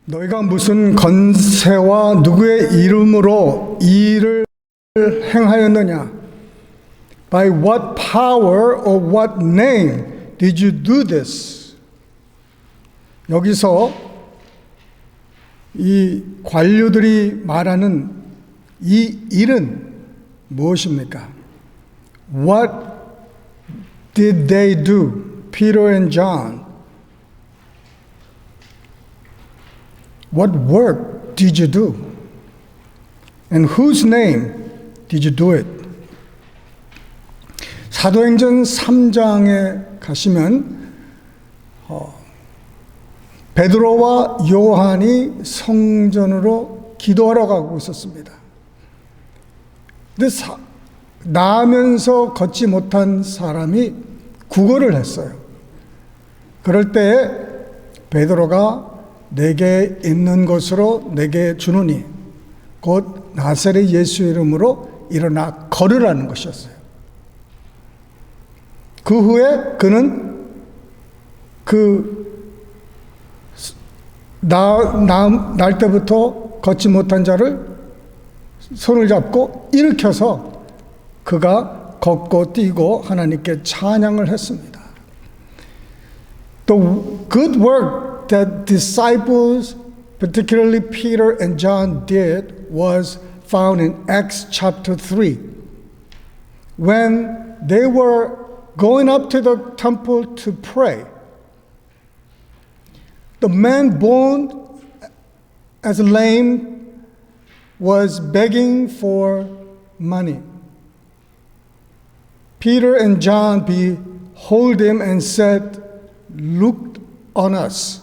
너희가 무슨 건세와 누구의 이름으로 이 일을 행하였느냐? By what power or what name did you do this? 여기서 이 관료들이 말하는 이 일은 무엇입니까? What did they do? Peter and John. What work did you do? And whose name did you do it? 사도행전 3장에 가시면 베드로와 요한이 성전으로 기도하러 가고 있었습니다. 근데 나으면서 걷지 못한 사람이 구걸을 했어요. 그럴 때에 베드로가 내게 있는 것으로 내게 주노니 곧 나사렛 예수 이름으로 일어나 걸으라는 것이었어요. 그 후에 그는 날 때부터 걷지 못한 자를 손을 잡고 일으켜서 그가 걷고 뛰고 하나님께 찬양을 했습니다. The good work that disciples, particularly Peter and John, did was found in Acts chapter 3. When they were going up to the temple to pray, the man born as lame was begging for money. Peter and John behold him and said, "Look on us."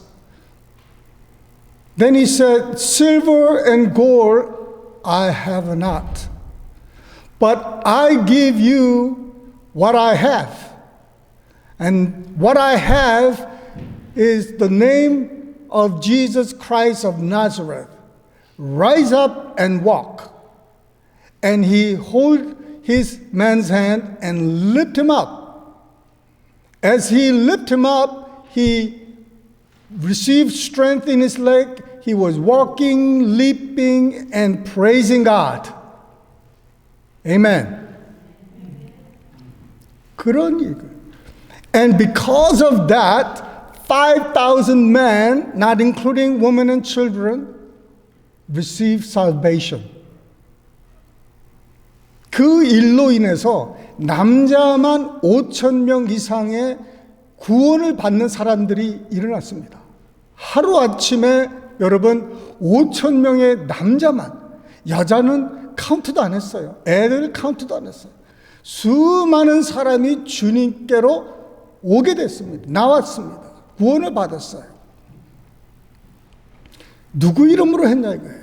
Then he said, "Silver and gold I have not, but I give you what I have. And what I have is the name of Jesus Christ of Nazareth. Rise up and walk." And he held his man's hand and lifted him up. As he lifted him up, he received strength in his leg. He was walking, leaping, and praising God. Amen. 그런 얘기. And because of that, 5,000 men, not including women and children, received salvation. 그 일로 인해서 남자만 5,000명 이상의 구원을 받는 사람들이 일어났습니다. 하루아침에 여러분 5,000명의 남자만, 여자는 카운트도 안 했어요. 애들 카운트도 안 했어요. 수많은 사람이 주님께로 오게 됐습니다. 나왔습니다. 구원을 받았어요. 누구 이름으로 했냐 이거예요.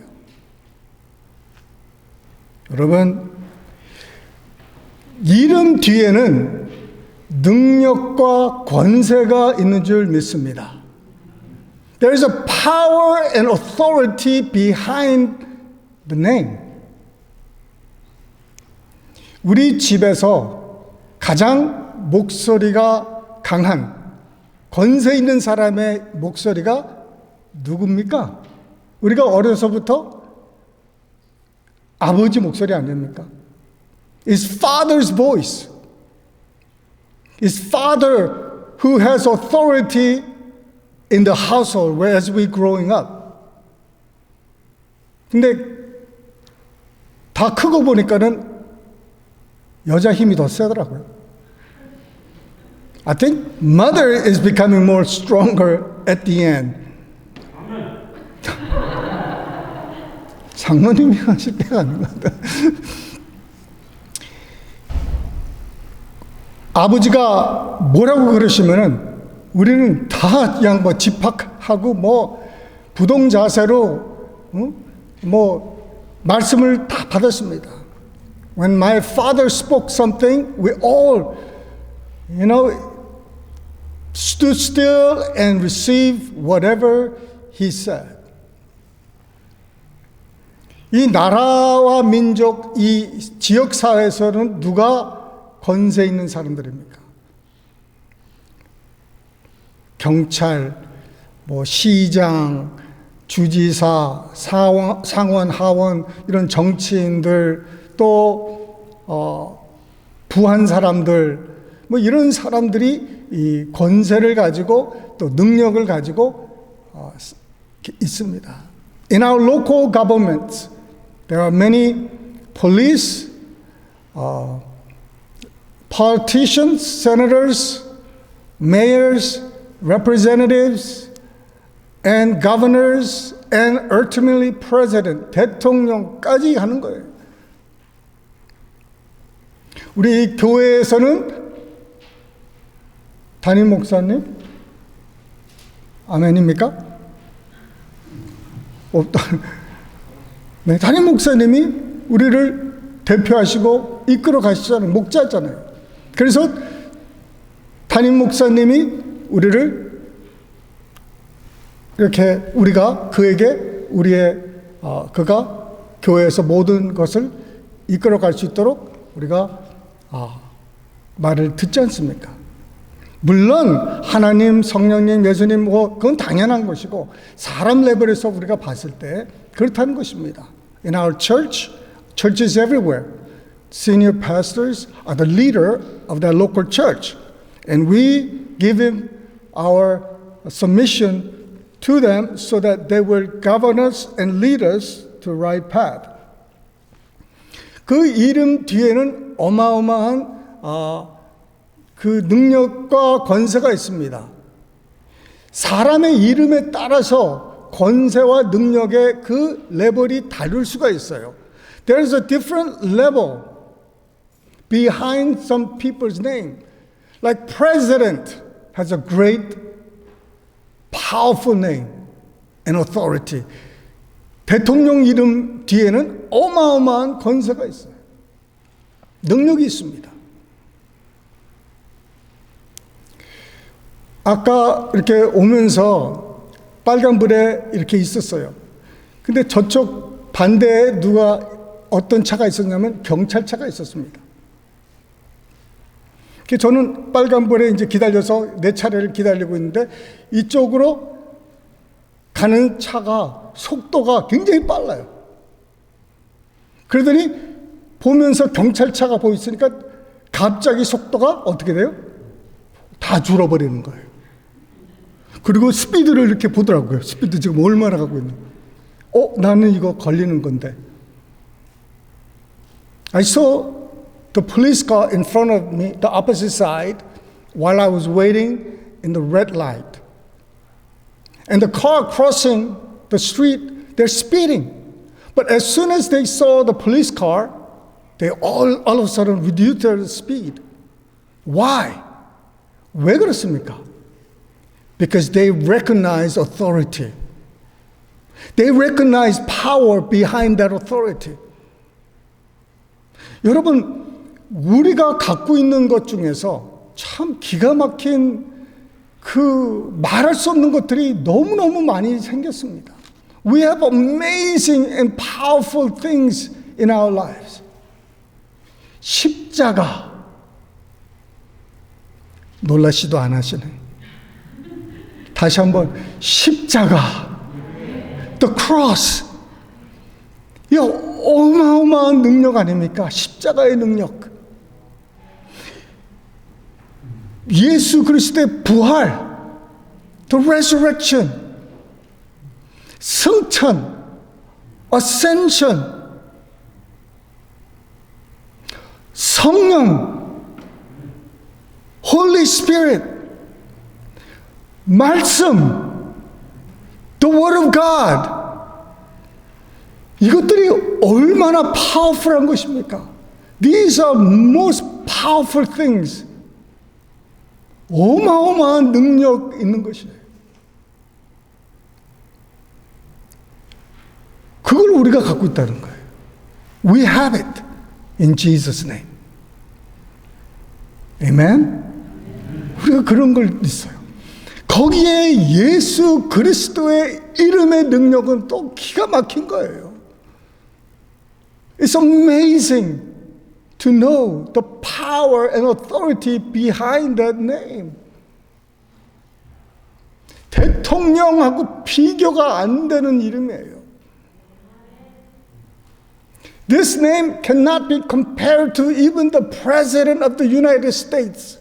여러분, 이름 뒤에는 능력과 권세가 있는 줄 믿습니다. There is a power and authority behind the name. 우리 집에서 가장 목소리가 강한 권세 있는 사람의 목소리가 누굽니까? 우리가 어려서부터 아버지 목소리 아닙니까? It's father's voice. It's father who has authority in the household as we growing up. 근데 다 크고 보니까는 여자 힘이 더 세더라고요. I think mother is becoming more stronger at the end. 장모님이 하실 때가 아닌 것 같아요. 아버지가 뭐라고 그러시면은 우리는 다 그냥 뭐 집합하고 뭐 부동자세로 말씀을 다 받았습니다. When my father spoke something, we all, stood still and received whatever he said. 이 나라와 민족, 이 지역 사회에서는 누가 권세 있는 사람들입니까? 경찰, 시장, 주지사, 상원, 하원 이런 정치인들 또 부한 사람들 뭐 이런 사람들이 이 권세를 가지고 또 능력을 가지고 있습니다. In our local governments, there are many police, politicians, senators, mayors, representatives, and governors, and ultimately president, 대통령까지 하는 거예요. 우리 교회에서는 담임 목사님, 아멘입니까? 없다. 네, 담임 목사님이 우리를 대표하시고 이끌어 가시잖아요. 목자잖아요. 그래서 담임 목사님이 우리를 이렇게 우리가 그에게 그가 교회에서 모든 것을 이끌어 갈 수 있도록 우리가 말을 듣지 않습니까? 물론 하나님, 성령님, 예수님 그건 당연한 것이고 사람 레벨에서 우리가 봤을 때 그렇다는 것입니다. In our church, churches everywhere, senior pastors are the leader of that local church, and we give him our submission to them so that they will govern us and lead us to the right path. 그 이름 뒤에는 어마어마한 그 능력과 권세가 있습니다. 사람의 이름에 따라서 권세와 능력의 그 레벨이 다를 수가 있어요. There is a different level behind some people's name. Like president has a great, powerful name and authority. 대통령 이름 뒤에는 어마어마한 권세가 있어요. 능력이 있습니다. 아까 이렇게 오면서 빨간불에 이렇게 있었어요. 근데 저쪽 반대에 어떤 차가 있었냐면 경찰차가 있었습니다. 저는 빨간불에 이제 기다려서 내 차례를 기다리고 있는데 이쪽으로 가는 차가 속도가 굉장히 빨라요. 그러더니 보면서 경찰차가 보이니까 갑자기 속도가 어떻게 돼요? 다 줄어버리는 거예요. 그리고 스피드를 이렇게 보더라고요. 스피드 지금 얼마나 가고 있는. 나는 이거 걸리는 건데. I saw the police car in front of me, the opposite side, while I was waiting in the red light. And the car crossing the street, they're speeding. But as soon as they saw the police car, they all of a sudden reduced their speed. Why? 왜 그렇습니까? Because they recognize authority. They recognize power behind that authority. 여러분, 우리가 갖고 있는 것 중에서 참 기가 막힌 말할 수 없는 것들이 너무너무 많이 생겼습니다. We have amazing and powerful things in our lives. 십자가. 놀라시도 안 하시네. 다시 한번 십자가. The cross. 이 어마어마한 능력 아닙니까? 십자가의 능력. 예수 그리스도의 부활. The resurrection. 승천. Ascension. 성령. Holy Spirit, 말씀, the Word of God. 이것들이 얼마나 파워풀한 것입니까? These are most powerful things. 어마어마한 능력 있는 것이에요. 그걸 우리가 갖고 있다는 거예요. We have it in Jesus' name. Amen? 우리가 그런 걸 있어요. 거기에 예수 그리스도의 이름의 능력은 또 기가 막힌 거예요. It's amazing to know the power and authority behind that name. 대통령하고 비교가 안 되는 이름이에요. This name cannot be compared to even the President of the United States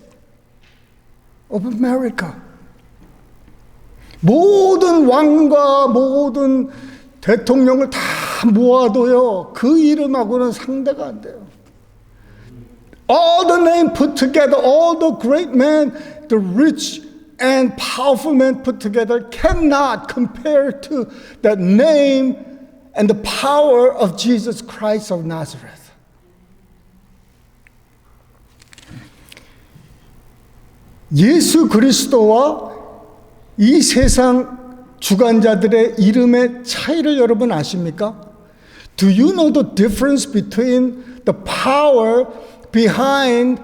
of America. 모든 왕과 모든 대통령을 다 모아도요, 그 이름하고는 상대가 안 돼요. All the name put together, all the great men, the rich and powerful men put together cannot compare to the name and the power of Jesus Christ of Nazareth. 예수 그리스도와 이 세상 주관자들의 이름의 차이를 여러분 아십니까? Do you know the difference between the power behind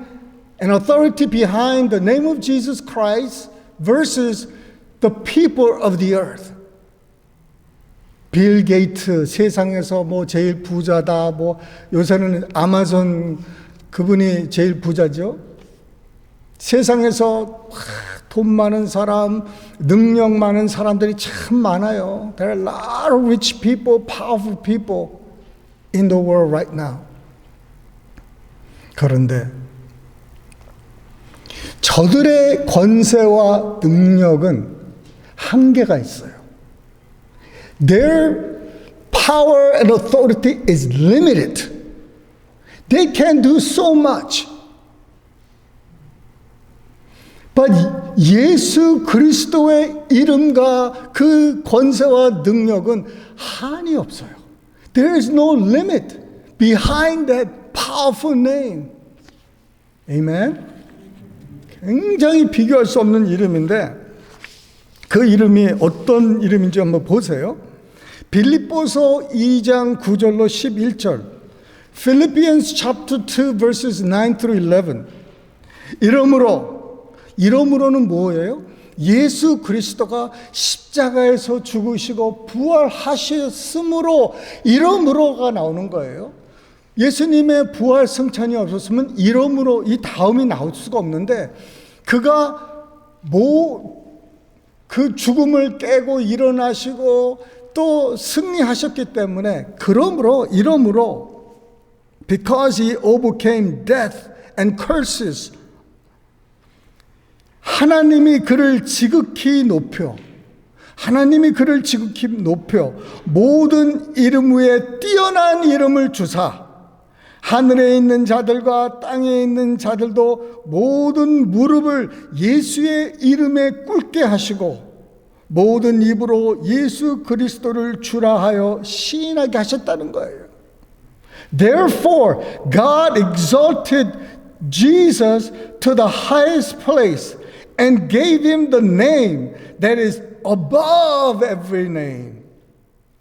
and authority behind the name of Jesus Christ versus the people of the earth? 빌 게이트, 세상에서 뭐 제일 부자다, 뭐 요새는 아마존 그분이 제일 부자죠. 세상에서 돈 많은 사람, 능력 많은 사람들이 참 많아요. There are a lot of rich people, powerful people in the world right now. 그런데 저들의 권세와 능력은 한계가 있어요. Their power and authority is limited. They can do so much. But 예수 그리스도의 이름과 그 권세와 능력은 한이 없어요. There is no limit behind that powerful name. Amen? 굉장히 비교할 수 없는 이름인데 그 이름이 어떤 이름인지 한번 보세요. 빌립보서 2장 9절로 11절, Philippians chapter 2 verses 9 through 11. 이러므로는 뭐예요? 예수 그리스도가 십자가에서 죽으시고 부활하셨으므로 이러므로가 나오는 거예요. 예수님의 부활 승천이 없었으면 이러므로 이 다음이 나올 수가 없는데 그가 그 죽음을 깨고 일어나시고 또 승리하셨기 때문에 이러므로 because he overcame death and curses 하나님이 그를 지극히 높여 모든 이름 위에 뛰어난 이름을 주사 하늘에 있는 자들과 땅에 있는 자들도 모든 무릎을 예수의 이름에 꿇게 하시고 모든 입으로 예수 그리스도를 주라 하여 시인하게 하셨다는 거예요. Therefore, God exalted Jesus to the highest place and gave him the name that is above every name.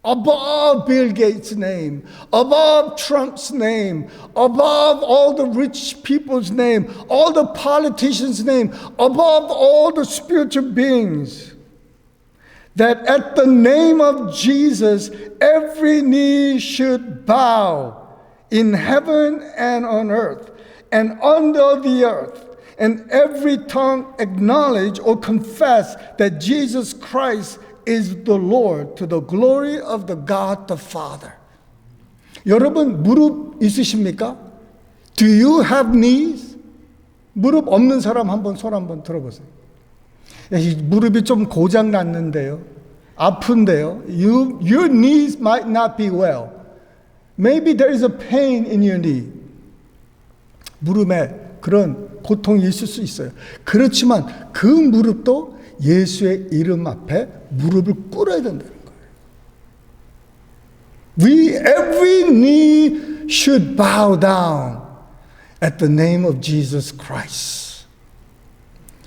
Above Bill Gates' name, above Trump's name, above all the rich people's name, all the politicians' name, above all the spiritual beings. That at the name of Jesus, every knee should bow in heaven and on earth and under the earth, and every tongue acknowledge or confess that Jesus Christ is the Lord to the glory of the God the Father. 여러분 무릎 있으십니까? Do you have knees? 무릎 없는 사람 한번 손 한번 들어보세요. 무릎이 좀 고장 났는데요. 아픈데요. Your knees might not be well. Maybe there is a pain in your knee. 무릎에 그런 고통이 있을 수 있어요. 그렇지만 그 무릎도 예수의 이름 앞에 무릎을 꿇어야 된다는 거예요. Every knee should bow down at the name of Jesus Christ.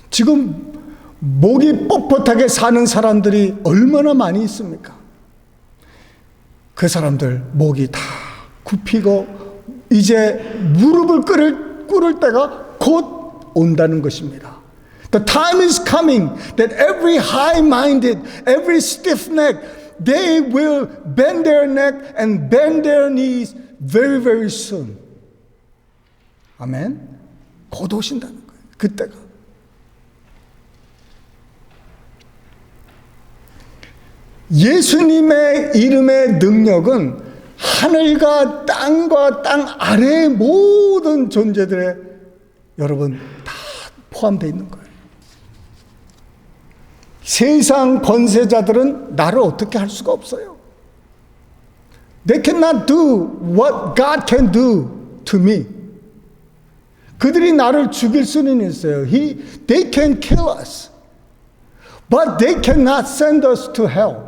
지금 목이 뻣뻣하게 사는 사람들이 얼마나 많이 있습니까? 그 사람들 목이 다 굽히고 이제 무릎을 꿇을 때가 곧 온다는 것입니다. The time is coming that every high-minded, every stiff-necked, they will bend their neck and bend their knees very, very soon. 아멘. 곧 오신다는 거예요. 그때가. 예수님의 이름의 능력은 하늘과 땅과 땅 아래의 모든 존재들에 여러분 다 포함되어 있는 거예요. 세상 권세자들은 나를 어떻게 할 수가 없어요. They cannot do what God can do to me. 그들이 나를 죽일 수는 있어요. They can kill us. But they cannot send us to hell.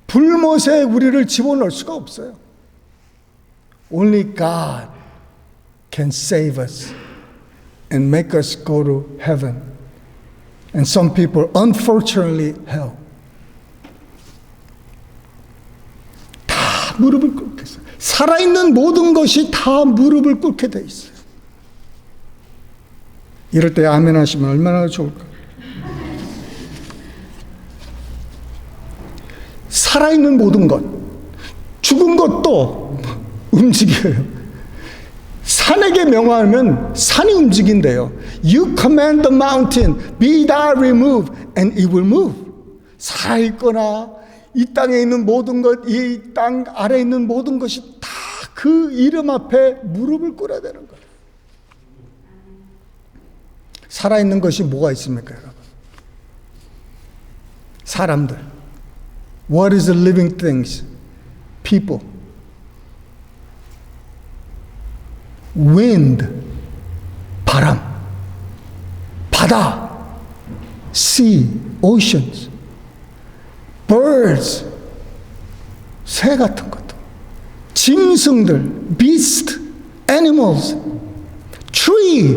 불못에 우리를 집어넣을 수가 없어요. Only God can save us and make us go to heaven. And some people, unfortunately, hell. 다 무릎을 꿇게 했어요. 살아있는 모든 것이 다 무릎을 꿇게 돼 있어요. 이럴 때 아멘 하시면 얼마나 좋을까. 살아있는 모든 것, 죽은 것도 움직여요. 산에게 명하면 산이 움직인대요. You command the mountain, be thou removed, and it will move. 살아있거나 이 땅에 있는 모든 것, 이 땅 아래에 있는 모든 것이 다 그 이름 앞에 무릎을 꿇어야 되는 거예요. 살아있는 것이 뭐가 있습니까, 여러분? 사람들. What is the living things? People. Wind, 바람, 바다, sea, oceans, birds, 새 같은 것들, 짐승들, beast, animals, tree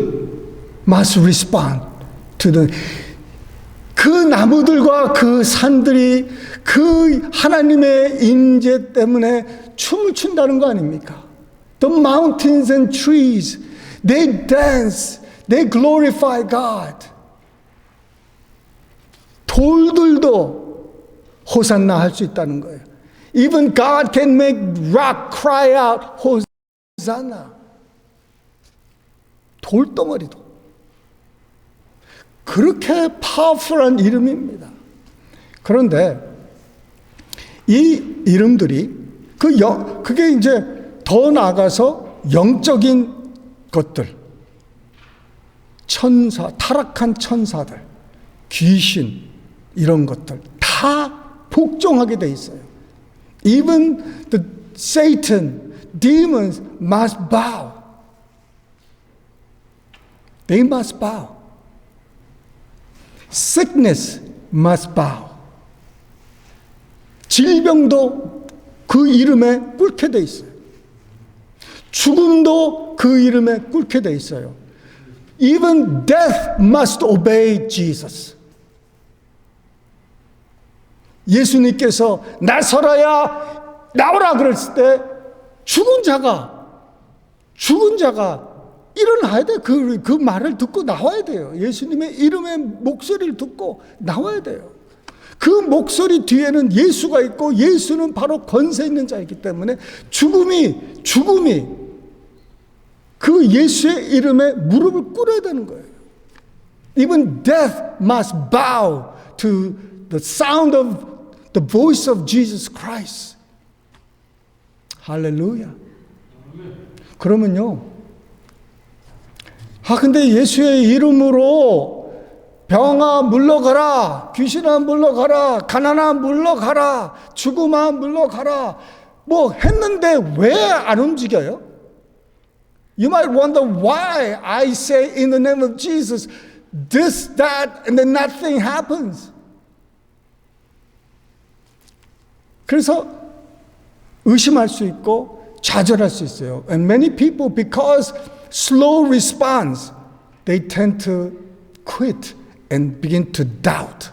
must respond to the 그 나무들과 그 산들이 그 하나님의 임재 때문에 춤을 춘다는 거 아닙니까? The mountains and trees, they dance, they glorify God. 돌들도 호산나 할 수 있다는 거예요. Even God can make rock cry out, 호산나. 돌덩어리도. 그렇게 파워풀한 이름입니다. 그런데 이 이름들이 그게 이제 더 나아가서 영적인 것들, 천사, 타락한 천사들, 귀신 이런 것들 다 복종하게 돼 있어요. Even the Satan, demons must bow. They must bow. Sickness must bow. 질병도 그 이름에 꿇게 돼 있어요. 죽음도 그 이름에 꿇게 돼 있어요. Even death must obey Jesus. 예수님께서 나서라야 나오라 그랬을 때 죽은 자가 일어나야 돼. 그 말을 듣고 나와야 돼요. 예수님의 이름의 목소리를 듣고 나와야 돼요. 그 목소리 뒤에는 예수가 있고 예수는 바로 권세 있는 자이기 때문에 죽음이 그 예수의 이름에 무릎을 꿇어야 되는 거예요. Even death must bow to the sound of the voice of Jesus Christ. 할렐루야. 그러면요. 근데 예수의 이름으로 병아 물러가라, 귀신아 물러가라, 가난아 물러가라, 죽음아 물러가라, 뭐 했는데 왜 안 움직여요? You might wonder why I say in the name of Jesus this, that, and then nothing happens. 그래서 의심할 수 있고 좌절할 수 있어요. And many people, because slow response, they tend to quit and begin to doubt.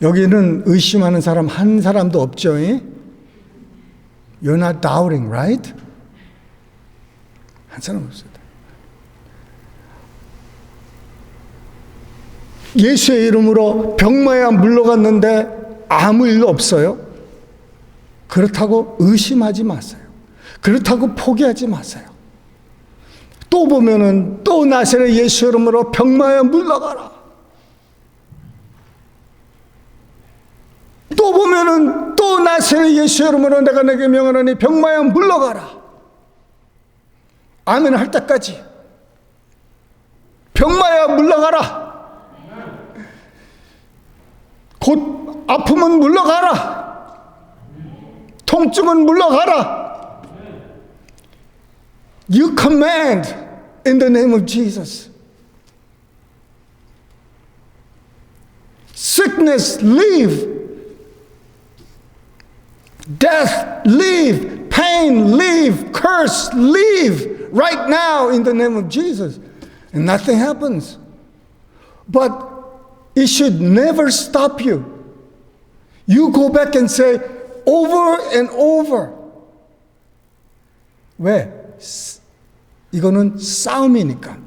여기는 의심하는 사람 한 사람도 없죠? You're not doubting, right? 한 사람 없어요. 예수의 이름으로 병마에 물러갔는데 아무 일도 없어요. 그렇다고 의심하지 마세요. 그렇다고 포기하지 마세요. 또 보면은 또 나사렛 예수 이름으로 병마에 물러가라. 오면은 또 나사렛 예수 이름으로 내가 내게 명하노니 병마야 물러가라. 아멘 할 때까지 병마야 물러가라. 곧 아픔은 물러가라. 통증은 물러가라. You command in the name of Jesus. Sickness, leave. Death, leave. Pain, leave. Curse, leave. Right now in the name of Jesus. And nothing happens. But it should never stop you. You go back and say over and over. 왜? 이거는 싸움이니까.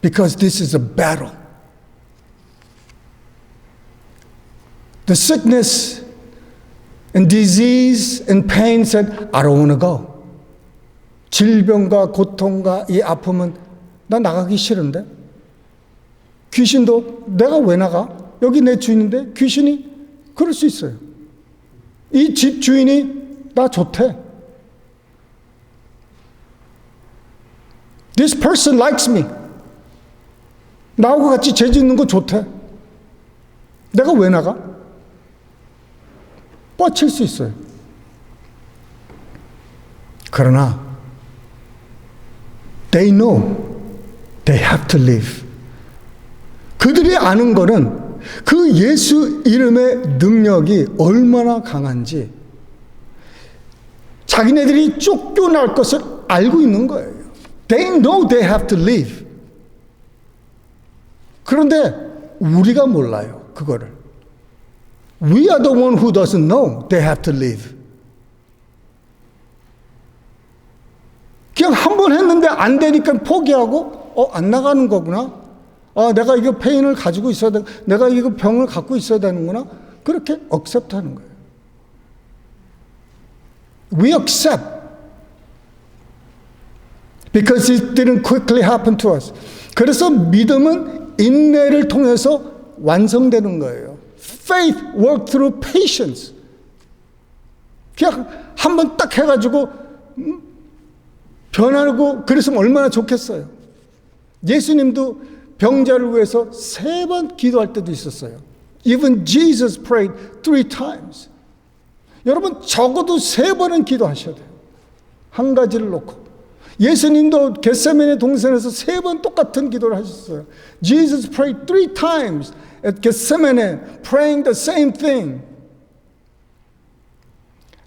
Because this is a battle. The sickness and disease and pain said, I don't want to go. 질병과 고통과 이 아픔은 나 나가기 싫은데. 귀신도 내가 왜 나가? 여기 내 주인인데 귀신이 그럴 수 있어요. 이 집 주인이 나 좋대. This person likes me. 나하고 같이 죄 짓는 거 좋대. 내가 왜 나가? 뻗칠 수 있어요. 그러나 they know they have to live. 그들이 아는 거는 그 예수 이름의 능력이 얼마나 강한지 자기네들이 쫓겨날 것을 알고 있는 거예요. They know they have to live. 그런데 우리가 몰라요, 그거를. We are the one who doesn't know they have to live. 그냥 한 번 했는데 안 되니까 포기하고, 안 나가는 거구나. 내가 이거 페인을 가지고 있어야 돼. 내가 이거 병을 갖고 있어야 되는구나. 그렇게 accept 하는 거예요. We accept. Because it didn't quickly happen to us. 그래서 믿음은 인내를 통해서 완성되는 거예요. Faith work through patience. 그냥 한 번 딱 해가지고 변하고 그랬으면 얼마나 좋겠어요. 예수님도 병자를 위해서 3번 기도할 때도 있었어요. Even Jesus prayed 3 times. 여러분 적어도 3번은 기도하셔야 돼요. 한 가지를 놓고. 예수님도 겟세마네 동산에서 3번 똑같은 기도를 하셨어요. Jesus prayed 3 times at Gethsemane, praying the same thing.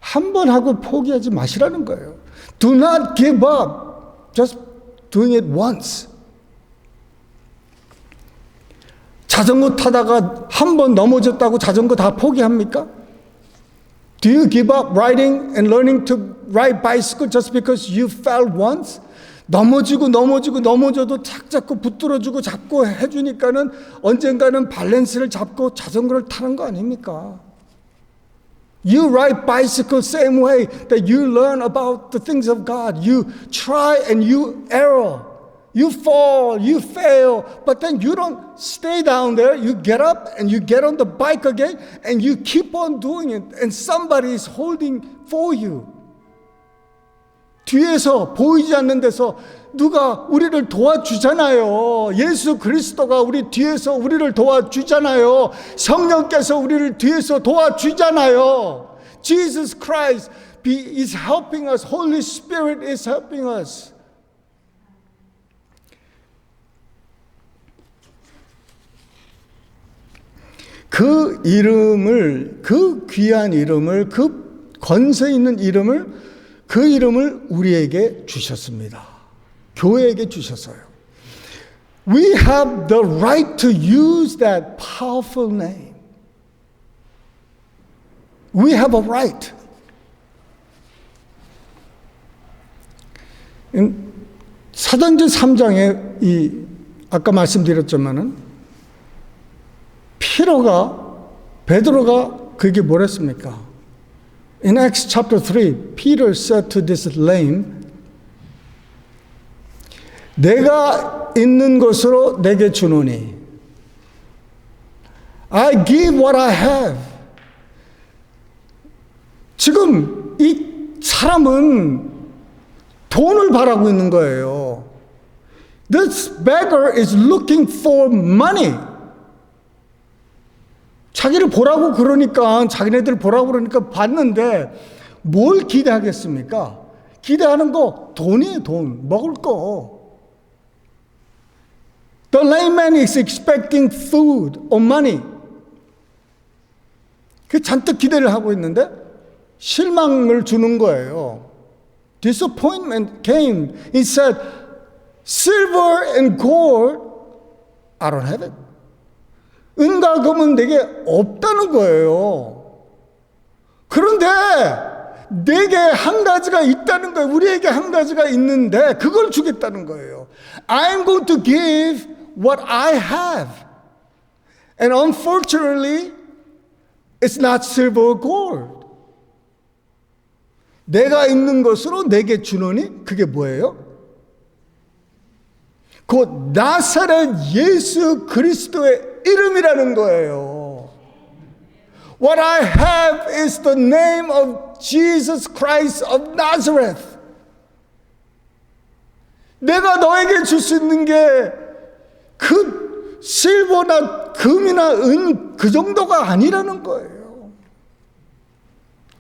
한 번 하고 포기하지 마시라는 거예요. Do not give up. Just doing it once. 자전거 타다가 한 번 넘어졌다고 자전거 다 포기합니까? Do you give up riding and learning to ride bicycle just because you fell once? 넘어져도 착 잡고 붙들어주고 잡고 해주니까는 언젠가는 밸런스를 잡고 자전거를 타는 거 아닙니까? You ride bicycle same way that you learn about the things of God. You try and you error. You fall, you fail, but then you don't stay down there. You get up and you get on the bike again and you keep on doing it. And somebody is holding for you. 뒤에서 보이지 않는 데서 누가 우리를 도와주잖아요. 예수 그리스도가 우리 뒤에서 우리를 도와주잖아요. 성령께서 우리를 뒤에서 도와주잖아요. Jesus Christ is helping us. Holy Spirit is helping us. 그 이름을, 그 귀한 이름을, 그 권세 있는 이름을, 그 이름을 우리에게 주셨습니다. 교회에게 주셨어요. We have the right to use that powerful name. We have a right. 사도행전 3장에 이 아까 말씀드렸지만은 베드로가 그게 뭐랬습니까? In Acts chapter 3, Peter said to this lame, 내가 있는 곳으로 내게 주노니 I give what I have. 지금 이 사람은 돈을 바라고 있는 거예요. This beggar is looking for money. 자기를 보라고 그러니까, 자기네들 보라고 그러니까 봤는데 뭘 기대하겠습니까? 기대하는 거 돈이에요, 돈. 먹을 거. The lame man is expecting food or money. 그 잔뜩 기대를 하고 있는데 실망을 주는 거예요. Disappointment came. He said, silver and gold, I don't have it. 은과 금은 내게 없다는 거예요. 그런데 내게 한 가지가 있다는 거예요. 우리에게 한 가지가 있는데 그걸 주겠다는 거예요. I'm going to give what I have. And unfortunately, it's not silver or gold. 내가 있는 것으로 내게 주노니 그게 뭐예요? 곧 나사렛 예수 그리스도의 이름이라는 거예요. What I have is the name of Jesus Christ of Nazareth. 내가 너에게 줄 수 있는 게 그 실버나 금이나 은 그 정도가 아니라는 거예요.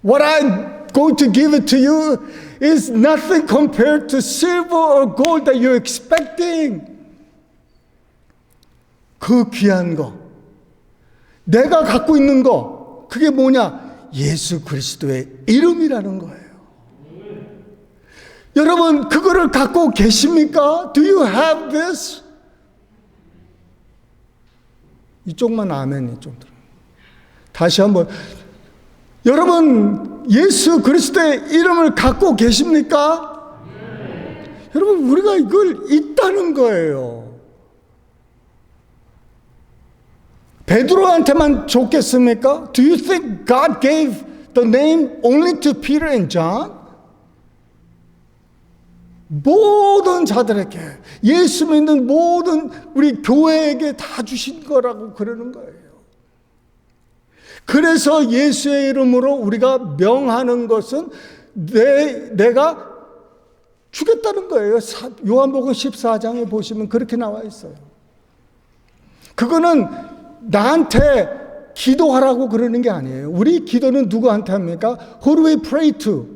What I'm going to give it to you is nothing compared to silver or gold that you're expecting. 그 귀한 거, 내가 갖고 있는 거, 그게 뭐냐? 예수 그리스도의 이름이라는 거예요. 여러분, 그거를 갖고 계십니까? Do you have this? 이쪽만 아멘이 좀 들어요. 다시 한번. 여러분, 예수 그리스도의 이름을 갖고 계십니까? 여러분, 우리가 이걸 있다는 거예요. 베드로한테만 줬겠습니까? Do you think God gave the name only to Peter and John? 모든 자들에게, 예수 믿는 모든 우리 교회에게 다 주신 거라고 그러는 거예요. 그래서 예수의 이름으로 우리가 명하는 것은 내가 주겠다는 거예요. 요한복음 14장에 보시면 그렇게 나와 있어요. 그거는 나한테 기도하라고 그러는 게 아니에요. 우리 기도는 누구한테 합니까? Who do we pray to?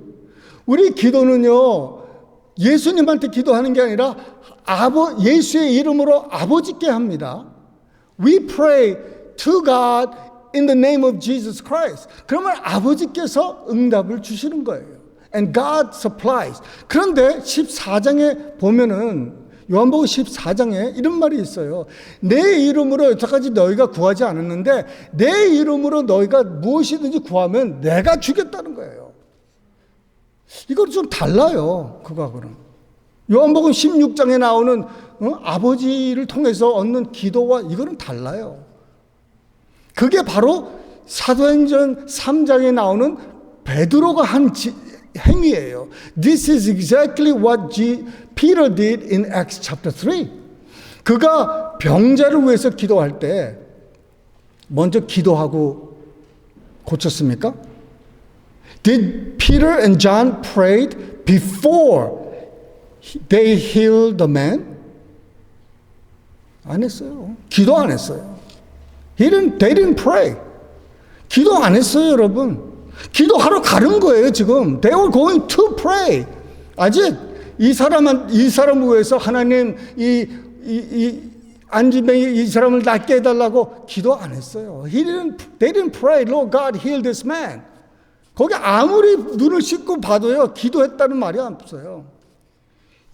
우리 기도는요, 예수님한테 기도하는 게 아니라 예수의 이름으로 아버지께 합니다. We pray to God in the name of Jesus Christ. 그러면 아버지께서 응답을 주시는 거예요. And God supplies. 그런데 14장에 보면은, 요한복음 14장에 이런 말이 있어요. 내 이름으로 여태까지 너희가 구하지 않았는데 내 이름으로 너희가 무엇이든지 구하면 내가 주겠다는 거예요. 이건 좀 달라요, 그거하고는. 요한복음 16장에 나오는 아버지를 통해서 얻는 기도와 이거는 달라요. 그게 바로 사도행전 3장에 나오는 베드로가 한 행위예요. This is exactly what Peter did in Acts chapter 3. 그가 병자를 위해서 기도할 때 먼저 기도하고 고쳤습니까? Did Peter and John prayed before they healed the man? 안 했어요. 기도 안 했어요. They didn't pray. 기도 안 했어요, 여러분. 기도하러 가는 거예요, 지금. They were going to pray. 아직 이 사람을 위해서 하나님 안진뱅이 이 사람을 낫게 해달라고 기도 안 했어요. They didn't pray, Lord God, heal this man. 거기 아무리 눈을 씻고 봐도요, 기도했다는 말이 없어요.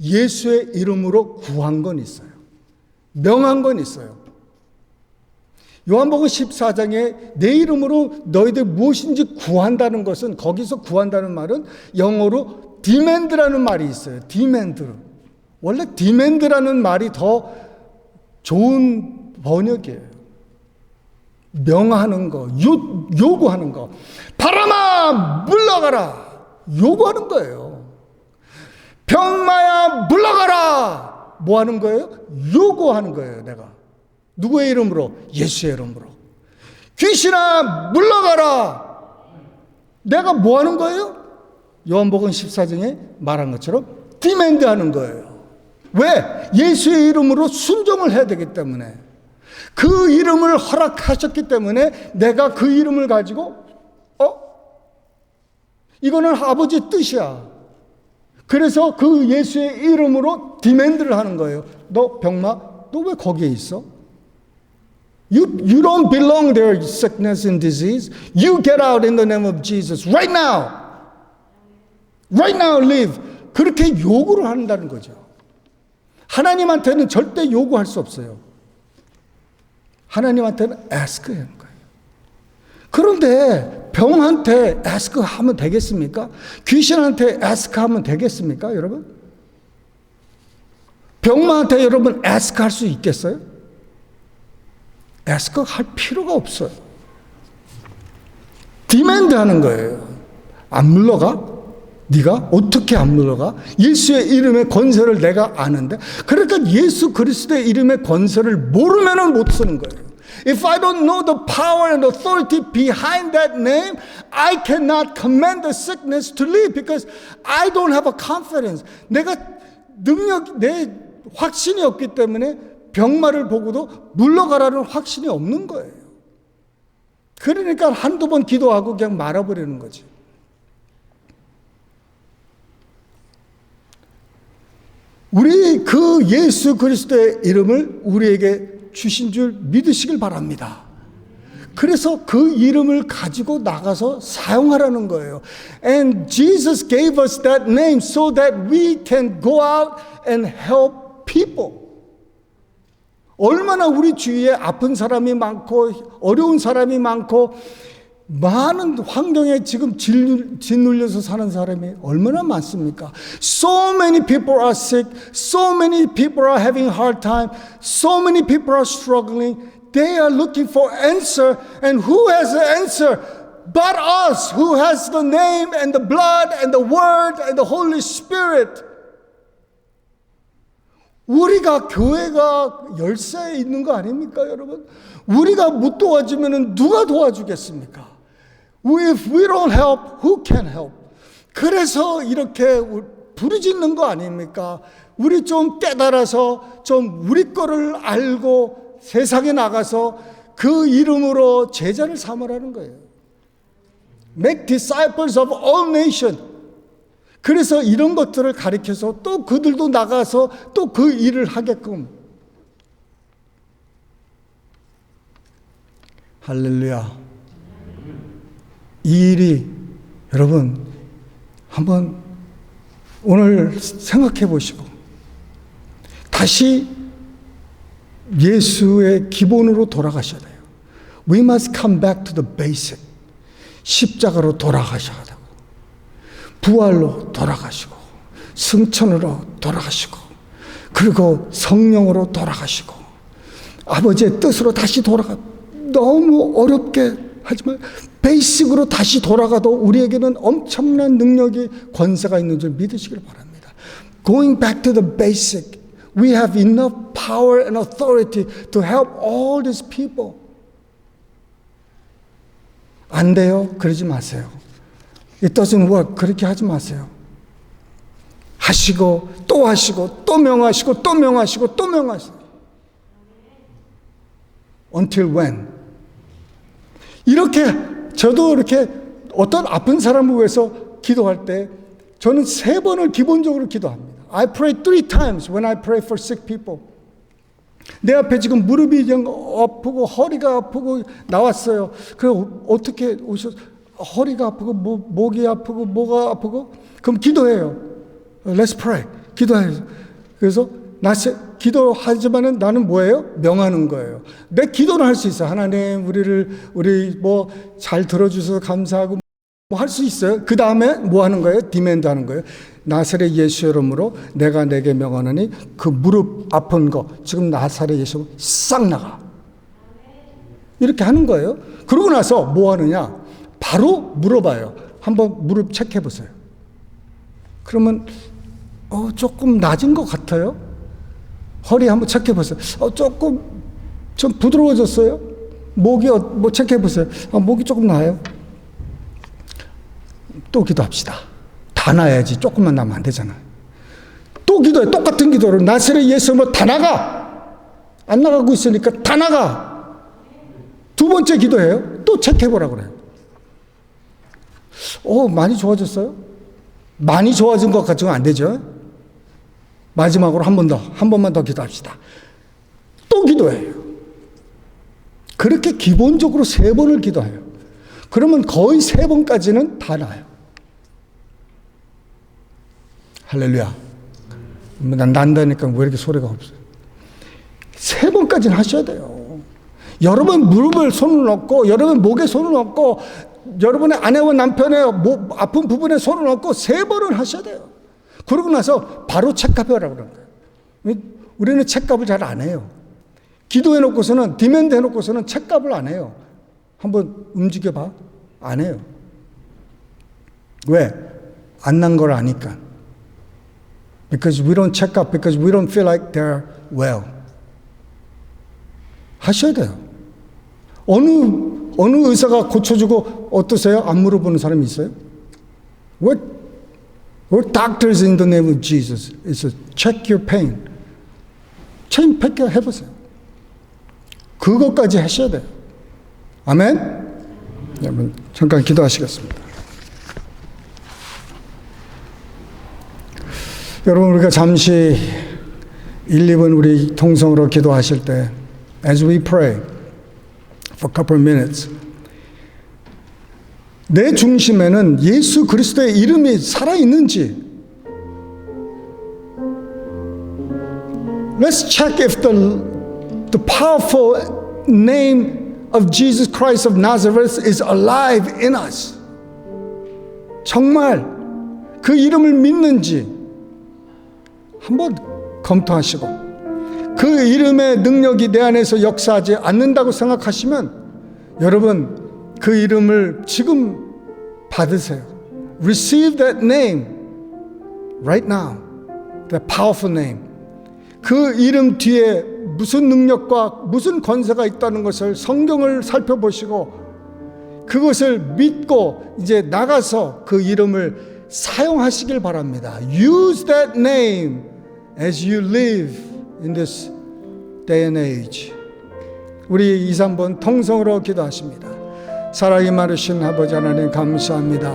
예수의 이름으로 구한 건 있어요. 명한 건 있어요. 요한복음 14장에 내 이름으로 너희들 무엇인지 구한다는 것은, 거기서 구한다는 말은 영어로 demand라는 말이 있어요. demand. 원래 demand라는 말이 더 좋은 번역이에요. 명하는 거, 요구하는 거. 바람아 물러가라, 요구하는 거예요. 병마야 물러가라, 뭐 하는 거예요? 요구하는 거예요. 내가 누구의 이름으로? 예수의 이름으로. 귀신아 물러가라. 내가 뭐 하는 거예요? 요한복음 14장에 말한 것처럼 디맨드 하는 거예요. 왜? 예수의 이름으로 순종을 해야 되기 때문에. 그 이름을 허락하셨기 때문에 내가 그 이름을 가지고 이거는 아버지의 뜻이야. 그래서 그 예수의 이름으로 디맨드를 하는 거예요. 너 병마, 너 왜 거기에 있어? You don't belong there, sickness and disease. You get out in the name of Jesus right now. Right now leave. 그렇게 요구를 한다는 거죠. 하나님한테는 절대 요구할 수 없어요. 하나님한테는 ask 하는 거예요. 그런데 병한테 ask 하면 되겠습니까? 귀신한테 ask 하면 되겠습니까, 여러분? 병마한테 여러분 ask 할 수 있겠어요? ask 할 필요가 없어요. demand 하는 거예요. 안 물러가? 네가 어떻게 안 물러가? 예수의 이름의 권세를 내가 아는데, 그러니까 예수 그리스도의 이름의 권세를 모르면은 못 쓰는 거예요. If I don't know the power and authority behind that name, I cannot command the sickness to leave because I don't have a confidence. 내가 내 확신이 없기 때문에 병마를 보고도 물러가라는 확신이 없는 거예요. 그러니까 한두 번 기도하고 그냥 말아버리는 거지. 우리 그 예수 그리스도의 이름을 우리에게 주신 줄 믿으시길 바랍니다. 그래서 그 이름을 가지고 나가서 사용하라는 거예요. And Jesus gave us that name so that we can go out and help people. 얼마나 우리 주위에 아픈 사람이 많고 어려운 사람이 많고 많은 환경에 지금 짓눌려서 사는 사람이 얼마나 많습니까? So many people are sick. So many people are having a hard time. So many people are struggling. They are looking for answer. And who has the answer? But us, who has the name and the blood and the word and the Holy Spirit. 우리가 교회가 열쇠에 있는 거 아닙니까, 여러분? 우리가 못 도와주면 누가 도와주겠습니까? If we don't help, who can help? 그래서 이렇게 부르짖는 거 아닙니까? 우리 좀 깨달아서 좀 우리 거를 알고 세상에 나가서 그 이름으로 제자를 삼으라는 거예요. Make disciples of all nations. 그래서 이런 것들을 가르쳐서 또 그들도 나가서 또 그 일을 하게끔. 할렐루야. 이 일이 여러분 한번 오늘 생각해 보시고 다시 예수의 기본으로 돌아가셔야 돼요. We must come back to the basic. 십자가로 돌아가셔야 되고 부활로 돌아가시고 승천으로 돌아가시고 그리고 성령으로 돌아가시고 아버지의 뜻으로 다시 돌아가. 너무 어렵게 하지만 베이식으로 다시 돌아가도 우리에게는 엄청난 능력이 권세가 있는 줄 믿으시길 바랍니다. Going back to the basic. We have enough power and authority to help all these people. 안 돼요? 그러지 마세요. It doesn't work. 그렇게 하지 마세요. 하시고 또 하시고 또 명하시고 또 명하시고 또 명하시고 Until when? 이렇게 저도 이렇게 어떤 아픈 사람을 위해서 기도할 때 저는 3번을 기본적으로 기도합니다. I pray 3 times when I pray for sick people. 내 앞에 지금 무릎이 그냥 아프고 허리가 아프고 나왔어요. 그럼 어떻게 오셨? 허리가 아프고 목이 아프고 뭐가 아프고 그럼 기도해요. Let's pray. 기도해요. 그래서 기도하지만은 나는 뭐예요? 명하는 거예요. 내 기도는 할 수 있어요. 하나님 우리 뭐 잘 들어주셔서 감사하고 뭐 할 수 있어요. 그 다음에 뭐 하는 거예요? 디맨드 하는 거예요. 나사렛 예수 이름으로 내가 내게 명하노니 그 무릎 아픈 거 지금 나사렛 예수 싹 나가. 이렇게 하는 거예요. 그러고 나서 뭐 하느냐? 바로 물어봐요. 한번 무릎 체크해 보세요. 그러면 조금 낮은 것 같아요. 허리 한번 체크해 보세요. 조금 좀 부드러워졌어요? 목이 뭐 체크해 보세요. 목이 조금 나아요. 또 기도합시다. 다 나아야지. 조금만 나면 안 되잖아요. 또 기도해. 똑같은 기도를 나사렛 예수로 다 나가. 안 나가고 있으니까 다 나가. 두 번째 기도해요. 또 체크해 보라고 그래요. 많이 좋아졌어요? 많이 좋아진 것 같지는 안 되죠? 마지막으로 한 번만 더 기도합시다. 또 기도해요. 그렇게 기본적으로 3번을 기도해요. 그러면 거의 3번까지는 다 나아요. 할렐루야. 난 난다니까 왜 이렇게 소리가 없어요? 3번까지는 하셔야 돼요. 여러분 무릎에 손을 얹고, 여러분 목에 손을 얹고, 여러분의 아내와 남편의 아픈 부분에 손을 얹고 3번을 하셔야 돼요. 그러고 나서 바로 책값하라고 그러는 거예요. 우리는 책값을 잘 안 해요. 기도해놓고서는, 디맨드 해놓고서는 책값을 안 해요. 한번 움직여봐. 안 해요. 왜? 안 난 걸 아니까. Because we don't check up, because we don't feel like they're well. 하셔야 돼요. 어느 의사가 고쳐주고 어떠세요? 안 물어보는 사람이 있어요? We're doctors in the name of Jesus. It's a check your pain. 체인 팩 해보세요. 그것까지 하셔야 돼요. 아멘? 여러분 잠깐 기도하시겠습니다. 여러분 우리가 잠시 1, 2분 우리 통성으로 기도하실 때 As we pray for a couple of minutes, 내 중심에는 예수 그리스도의 이름이 살아있는지 Let's check if the powerful name of Jesus Christ of Nazareth is alive in us. 정말 그 이름을 믿는지 한번 검토하시고 그 이름의 능력이 내 안에서 역사하지 않는다고 생각하시면 여러분 그 이름을 지금 받으세요. Receive that name right now. That powerful name. 그 이름 뒤에 무슨 능력과 무슨 권세가 있다는 것을 성경을 살펴보시고 그것을 믿고 이제 나가서 그 이름을 사용하시길 바랍니다. Use that name as you live in this day and age. 우리 2, 3번 통성으로 기도하십니다. 사랑이 많으신 아버지 하나님 감사합니다.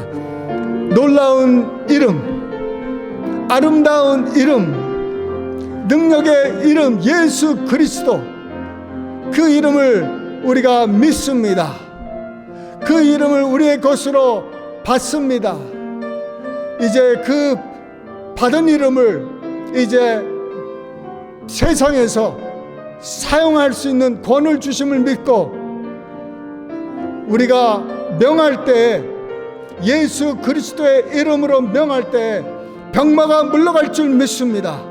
놀라운 이름, 아름다운 이름, 능력의 이름 예수 그리스도, 그 이름을 우리가 믿습니다. 그 이름을 우리의 것으로 받습니다. 이제 그 받은 이름을 이제 세상에서 사용할 수 있는 권을 주심을 믿고 우리가 명할 때 예수 그리스도의 이름으로 명할 때 병마가 물러갈 줄 믿습니다.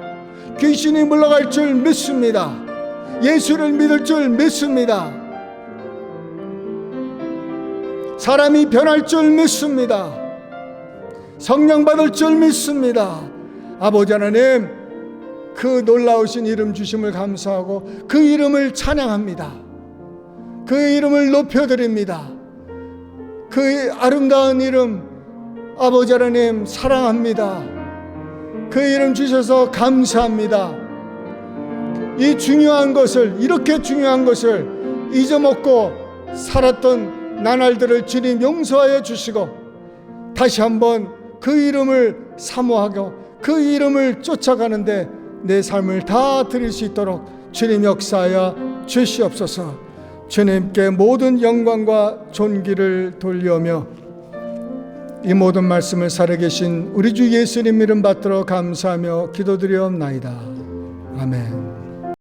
귀신이 물러갈 줄 믿습니다. 예수를 믿을 줄 믿습니다. 사람이 변할 줄 믿습니다. 성령 받을 줄 믿습니다. 아버지 하나님, 그 놀라우신 이름 주심을 감사하고 그 이름을 찬양합니다. 그 이름을 높여드립니다. 그 아름다운 이름 아버지 하나님 사랑합니다. 그 이름 주셔서 감사합니다. 이 중요한 것을, 이렇게 중요한 것을 잊어먹고 살았던 나날들을 주님 용서하여 주시고 다시 한번 그 이름을 사모하고 그 이름을 쫓아가는데 내 삶을 다 드릴 수 있도록 주님 역사하여 주시옵소서. 주님께 모든 영광과 존귀를 돌려며 이 모든 말씀을 살아계신 우리 주 예수님 이름 받들어 감사하며 기도드리옵나이다. 아멘.